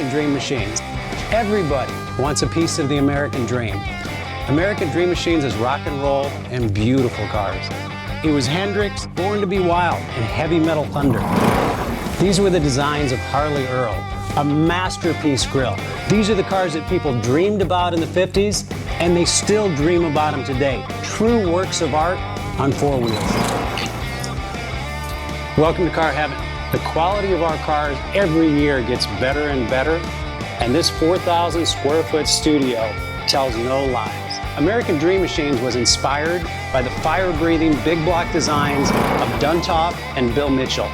American Dream Machines. Everybody wants a piece of the American dream. American Dream Machines is rock and roll and beautiful cars. It was Hendrix, Born to be Wild, and Heavy Metal Thunder. These were the designs of Harley Earl, a masterpiece grille. These are the cars that people dreamed about in the 50s, and they still dream about them today. True works of art on four wheels. Welcome to Car Heaven. The quality of our cars every year gets better and better, and this 4,000 square foot studio tells no lies. American Dream Machines was inspired by the fire-breathing big block designs of Duntop and Bill Mitchell.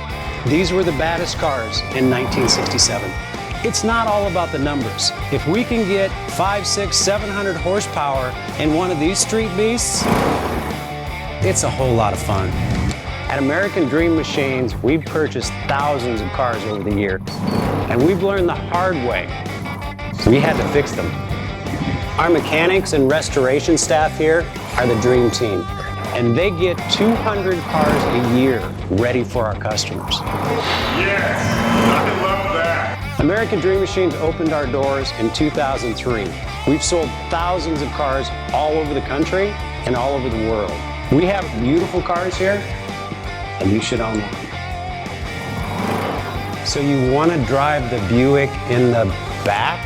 These were the baddest cars in 1967. It's not all about the numbers. If we can get 500, 600, 700 horsepower in one of these street beasts, it's a whole lot of fun. At American Dream Machines, we've purchased thousands of cars over the years, and we've learned the hard way. We had to fix them. Our mechanics and restoration staff here are the dream team, and they get 200 cars a year ready for our customers. Yes, I love that. American Dream Machines opened our doors in 2003. We've sold thousands of cars all over the country and all over the world. We have beautiful cars here, and you should own one. So you want to drive the Buick in the back?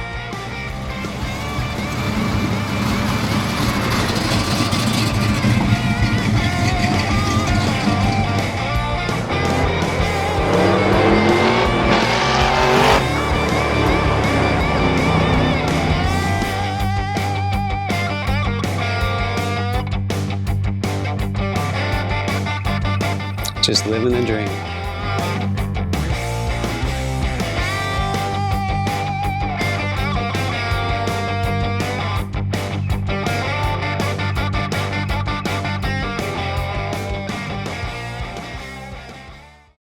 Just living the dream.